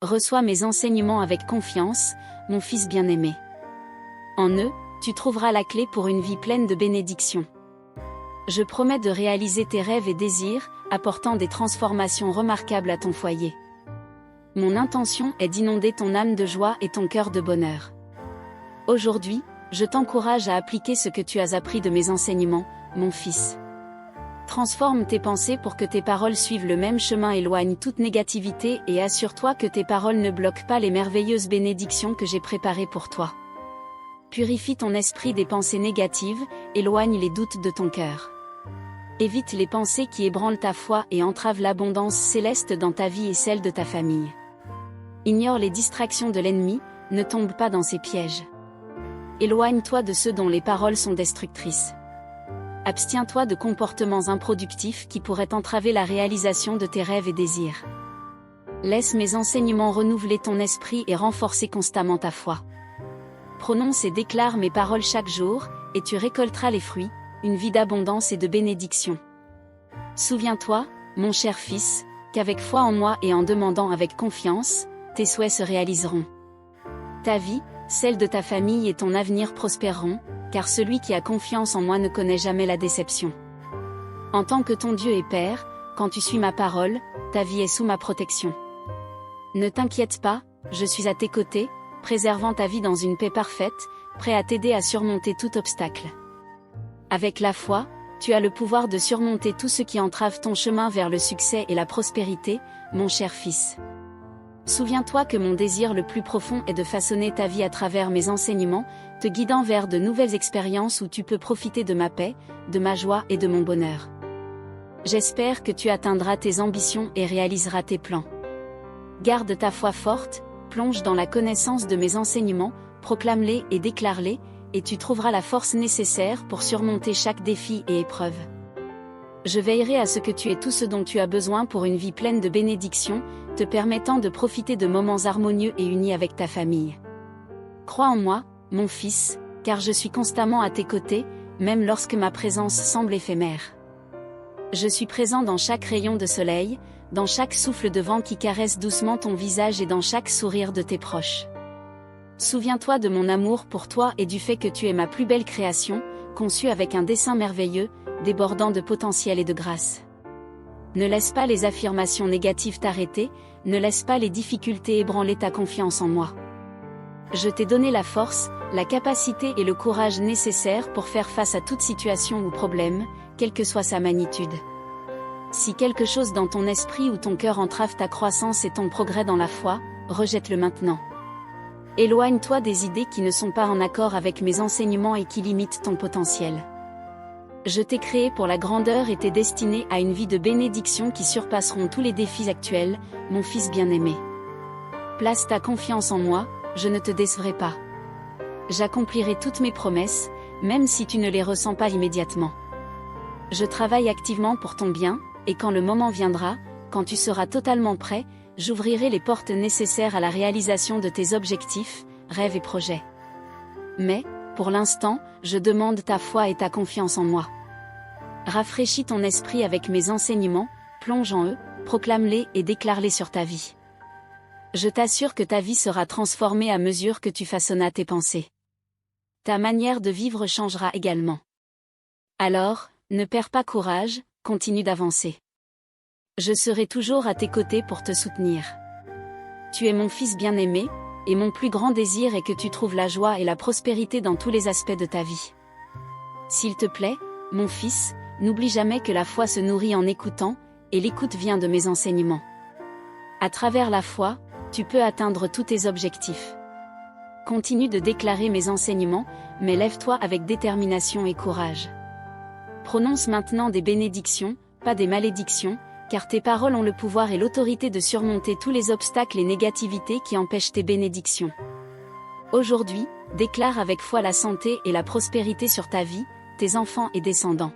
reçois mes enseignements avec confiance, mon fils bien-aimé. En eux, tu trouveras la clé pour une vie pleine de bénédictions. Je promets de réaliser tes rêves et désirs, apportant des transformations remarquables à ton foyer. Mon intention est d'inonder ton âme de joie et ton cœur de bonheur. Aujourd'hui, je t'encourage à appliquer ce que tu as appris de mes enseignements, mon fils. Transforme tes pensées pour que tes paroles suivent le même chemin, éloigne toute négativité et assure-toi que tes paroles ne bloquent pas les merveilleuses bénédictions que j'ai préparées pour toi. Purifie ton esprit des pensées négatives, éloigne les doutes de ton cœur. Évite les pensées qui ébranlent ta foi et entravent l'abondance céleste dans ta vie et celle de ta famille. Ignore les distractions de l'ennemi, ne tombe pas dans ses pièges. Éloigne-toi de ceux dont les paroles sont destructrices. Abstiens-toi de comportements improductifs qui pourraient entraver la réalisation de tes rêves et désirs. Laisse mes enseignements renouveler ton esprit et renforcer constamment ta foi. Prononce et déclare mes paroles chaque jour, et tu récolteras les fruits, une vie d'abondance et de bénédiction. Souviens-toi, mon cher fils, qu'avec foi en moi et en demandant avec confiance, tes souhaits se réaliseront. Ta vie, celle de ta famille et ton avenir prospéreront, car celui qui a confiance en moi ne connaît jamais la déception. En tant que ton Dieu et Père, quand tu suis ma parole, ta vie est sous ma protection. Ne t'inquiète pas, je suis à tes côtés, préservant ta vie dans une paix parfaite, prêt à t'aider à surmonter tout obstacle. Avec la foi, tu as le pouvoir de surmonter tout ce qui entrave ton chemin vers le succès et la prospérité, mon cher fils. Souviens-toi que mon désir le plus profond est de façonner ta vie à travers mes enseignements, te guidant vers de nouvelles expériences où tu peux profiter de ma paix, de ma joie et de mon bonheur. J'espère que tu atteindras tes ambitions et réaliseras tes plans. Garde ta foi forte, plonge dans la connaissance de mes enseignements, proclame-les et déclare-les, et tu trouveras la force nécessaire pour surmonter chaque défi et épreuve. Je veillerai à ce que tu aies tout ce dont tu as besoin pour une vie pleine de bénédictions, te permettant de profiter de moments harmonieux et unis avec ta famille. Crois en moi, mon fils, car je suis constamment à tes côtés, même lorsque ma présence semble éphémère. Je suis présent dans chaque rayon de soleil, dans chaque souffle de vent qui caresse doucement ton visage et dans chaque sourire de tes proches. Souviens-toi de mon amour pour toi et du fait que tu es ma plus belle création, conçue avec un dessein merveilleux, débordant de potentiel et de grâce. Ne laisse pas les affirmations négatives t'arrêter, ne laisse pas les difficultés ébranler ta confiance en moi. Je t'ai donné la force, la capacité et le courage nécessaires pour faire face à toute situation ou problème, quelle que soit sa magnitude. Si quelque chose dans ton esprit ou ton cœur entrave ta croissance et ton progrès dans la foi, rejette-le maintenant. Éloigne-toi des idées qui ne sont pas en accord avec mes enseignements et qui limitent ton potentiel. Je t'ai créé pour la grandeur et t'es destiné à une vie de bénédiction qui surpasseront tous les défis actuels, mon fils bien-aimé. Place ta confiance en moi, je ne te décevrai pas. J'accomplirai toutes mes promesses, même si tu ne les ressens pas immédiatement. Je travaille activement pour ton bien, et quand le moment viendra, quand tu seras totalement prêt, j'ouvrirai les portes nécessaires à la réalisation de tes objectifs, rêves et projets. Mais, pour l'instant, je demande ta foi et ta confiance en moi. Rafraîchis ton esprit avec mes enseignements, plonge en eux, proclame-les et déclare-les sur ta vie. Je t'assure que ta vie sera transformée à mesure que tu façonnas tes pensées. Ta manière de vivre changera également. Alors, ne perds pas courage, continue d'avancer. Je serai toujours à tes côtés pour te soutenir. Tu es mon fils bien-aimé, et mon plus grand désir est que tu trouves la joie et la prospérité dans tous les aspects de ta vie. S'il te plaît, mon fils, n'oublie jamais que la foi se nourrit en écoutant, et l'écoute vient de mes enseignements. À travers la foi, tu peux atteindre tous tes objectifs. Continue de déclarer mes enseignements, mais lève-toi avec détermination et courage. Prononce maintenant des bénédictions, pas des malédictions, car tes paroles ont le pouvoir et l'autorité de surmonter tous les obstacles et négativités qui empêchent tes bénédictions. Aujourd'hui, déclare avec foi la santé et la prospérité sur ta vie, tes enfants et descendants.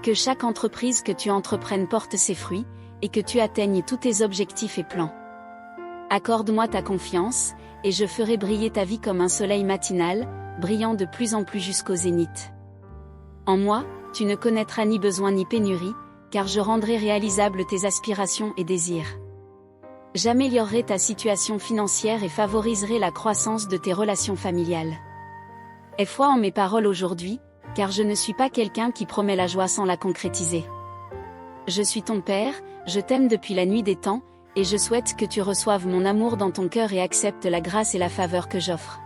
Que chaque entreprise que tu entreprennes porte ses fruits, et que tu atteignes tous tes objectifs et plans. Accorde-moi ta confiance, et je ferai briller ta vie comme un soleil matinal, brillant de plus en plus jusqu'au zénith. En moi, tu ne connaîtras ni besoin ni pénurie, car je rendrai réalisables tes aspirations et désirs. J'améliorerai ta situation financière et favoriserai la croissance de tes relations familiales. Aie foi en mes paroles aujourd'hui, car je ne suis pas quelqu'un qui promet la joie sans la concrétiser. Je suis ton Père, je t'aime depuis la nuit des temps, et je souhaite que tu reçoives mon amour dans ton cœur et acceptes la grâce et la faveur que j'offre.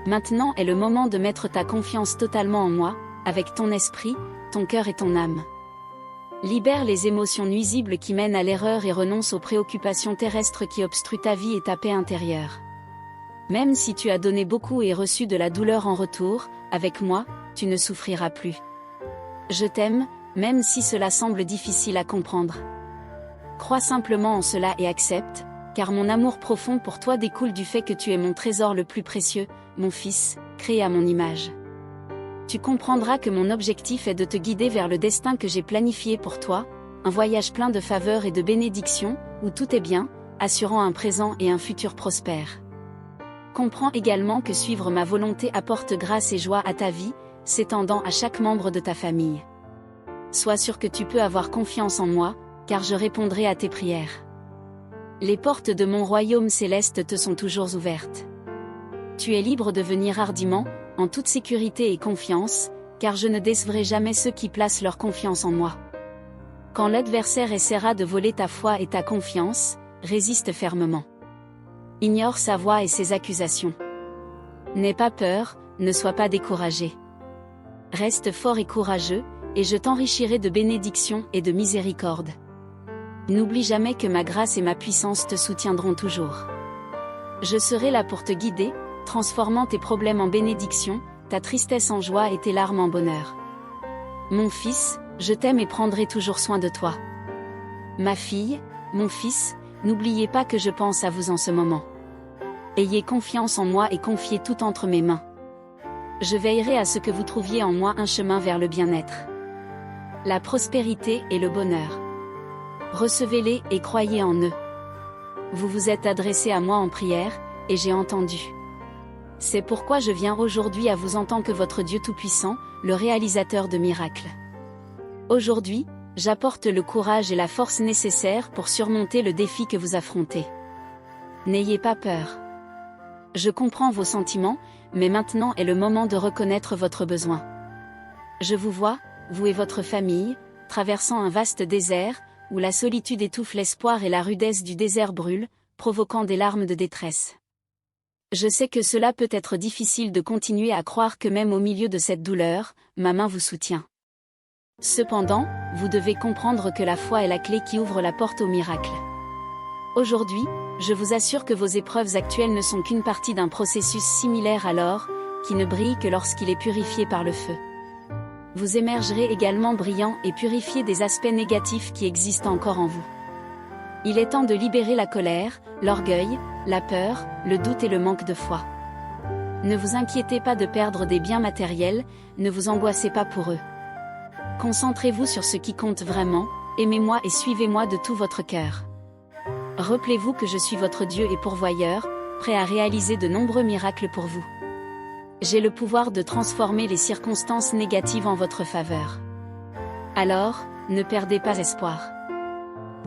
Maintenant est le moment de mettre ta confiance totalement en moi, avec ton esprit, ton cœur et ton âme. Libère les émotions nuisibles qui mènent à l'erreur et renonce aux préoccupations terrestres qui obstruent ta vie et ta paix intérieure. Même si tu as donné beaucoup et reçu de la douleur en retour, avec moi, tu ne souffriras plus. Je t'aime, même si cela semble difficile à comprendre. Crois simplement en cela et accepte, car mon amour profond pour toi découle du fait que tu es mon trésor le plus précieux, mon fils, créé à mon image. Tu comprendras que mon objectif est de te guider vers le destin que j'ai planifié pour toi, un voyage plein de faveurs et de bénédictions, où tout est bien, assurant un présent et un futur prospère. Comprends également que suivre ma volonté apporte grâce et joie à ta vie, s'étendant à chaque membre de ta famille. Sois sûr que tu peux avoir confiance en moi, car je répondrai à tes prières. Les portes de mon royaume céleste te sont toujours ouvertes. Tu es libre de venir hardiment, en toute sécurité et confiance, car je ne décevrai jamais ceux qui placent leur confiance en moi. Quand l'adversaire essaiera de voler ta foi et ta confiance, résiste fermement. Ignore sa voix et ses accusations. N'aie pas peur, ne sois pas découragé. Reste fort et courageux, et je t'enrichirai de bénédictions et de miséricorde. N'oublie jamais que ma grâce et ma puissance te soutiendront toujours. Je serai là pour te guider, transformant tes problèmes en bénédictions, ta tristesse en joie et tes larmes en bonheur. Mon fils, je t'aime et prendrai toujours soin de toi. Ma fille, mon fils, n'oubliez pas que je pense à vous en ce moment. Ayez confiance en moi et confiez tout entre mes mains. Je veillerai à ce que vous trouviez en moi un chemin vers le bien-être, la prospérité et le bonheur. Recevez-les et croyez en eux. Vous vous êtes adressé à moi en prière, et j'ai entendu. C'est pourquoi je viens aujourd'hui à vous en tant que votre Dieu Tout-Puissant, le réalisateur de miracles. Aujourd'hui, j'apporte le courage et la force nécessaires pour surmonter le défi que vous affrontez. N'ayez pas peur. Je comprends vos sentiments, mais maintenant est le moment de reconnaître votre besoin. Je vous vois, vous et votre famille, traversant un vaste désert, où la solitude étouffe l'espoir et la rudesse du désert brûle, provoquant des larmes de détresse. Je sais que cela peut être difficile de continuer à croire que même au milieu de cette douleur, ma main vous soutient. Cependant, vous devez comprendre que la foi est la clé qui ouvre la porte au miracle. Aujourd'hui, je vous assure que vos épreuves actuelles ne sont qu'une partie d'un processus similaire à l'or, qui ne brille que lorsqu'il est purifié par le feu. Vous émergerez également brillant et purifié des aspects négatifs qui existent encore en vous. Il est temps de libérer la colère, l'orgueil, la peur, le doute et le manque de foi. Ne vous inquiétez pas de perdre des biens matériels, ne vous angoissez pas pour eux. Concentrez-vous sur ce qui compte vraiment, aimez-moi et suivez-moi de tout votre cœur. Rappelez-vous que je suis votre Dieu et pourvoyeur, prêt à réaliser de nombreux miracles pour vous. J'ai le pouvoir de transformer les circonstances négatives en votre faveur. Alors, ne perdez pas espoir.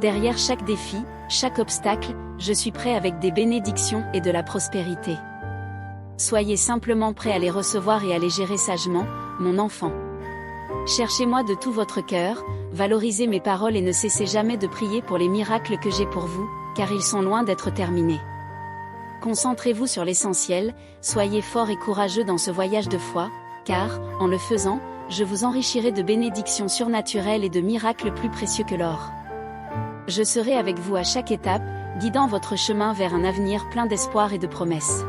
Derrière chaque défi, chaque obstacle, je suis prêt avec des bénédictions et de la prospérité. Soyez simplement prêt à les recevoir et à les gérer sagement, mon enfant. Cherchez-moi de tout votre cœur, valorisez mes paroles et ne cessez jamais de prier pour les miracles que j'ai pour vous, car ils sont loin d'être terminés. Concentrez-vous sur l'essentiel, soyez forts et courageux dans ce voyage de foi, car, en le faisant, je vous enrichirai de bénédictions surnaturelles et de miracles plus précieux que l'or. Je serai avec vous à chaque étape, guidant votre chemin vers un avenir plein d'espoir et de promesses.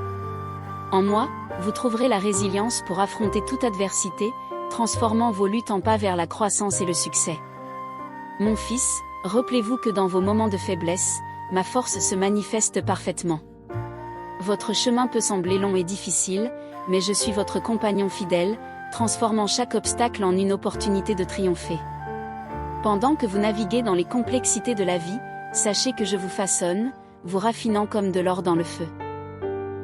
En moi, vous trouverez la résilience pour affronter toute adversité, transformant vos luttes en pas vers la croissance et le succès. Mon fils, rappelez-vous que dans vos moments de faiblesse, ma force se manifeste parfaitement. Votre chemin peut sembler long et difficile, mais je suis votre compagnon fidèle, transformant chaque obstacle en une opportunité de triompher. Pendant que vous naviguez dans les complexités de la vie, sachez que je vous façonne, vous raffinant comme de l'or dans le feu.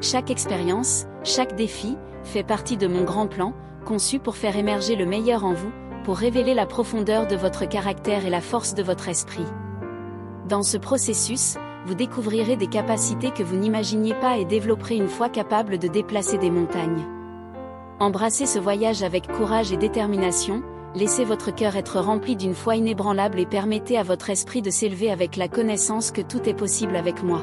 Chaque expérience, chaque défi, fait partie de mon grand plan, conçu pour faire émerger le meilleur en vous, pour révéler la profondeur de votre caractère et la force de votre esprit. Dans ce processus, vous découvrirez des capacités que vous n'imaginiez pas et développerez une foi capable de déplacer des montagnes. Embrassez ce voyage avec courage et détermination, laissez votre cœur être rempli d'une foi inébranlable et permettez à votre esprit de s'élever avec la connaissance que tout est possible avec moi.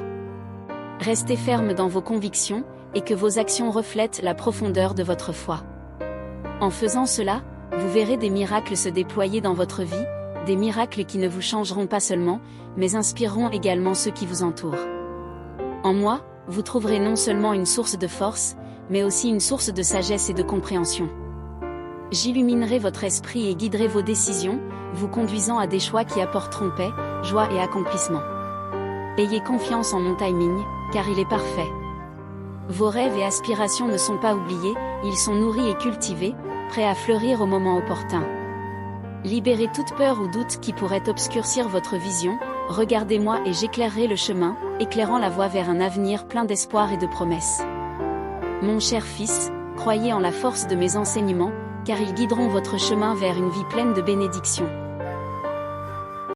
Restez ferme dans vos convictions, et que vos actions reflètent la profondeur de votre foi. En faisant cela, vous verrez des miracles se déployer dans votre vie, des miracles qui ne vous changeront pas seulement, mais inspireront également ceux qui vous entourent. En moi, vous trouverez non seulement une source de force, mais aussi une source de sagesse et de compréhension. J'illuminerai votre esprit et guiderai vos décisions, vous conduisant à des choix qui apporteront paix, joie et accomplissement. Ayez confiance en mon timing, car il est parfait. Vos rêves et aspirations ne sont pas oubliés, ils sont nourris et cultivés, prêts à fleurir au moment opportun. Libérez toute peur ou doute qui pourrait obscurcir votre vision, regardez-moi et j'éclairerai le chemin, éclairant la voie vers un avenir plein d'espoir et de promesses. Mon cher fils, croyez en la force de mes enseignements, car ils guideront votre chemin vers une vie pleine de bénédictions.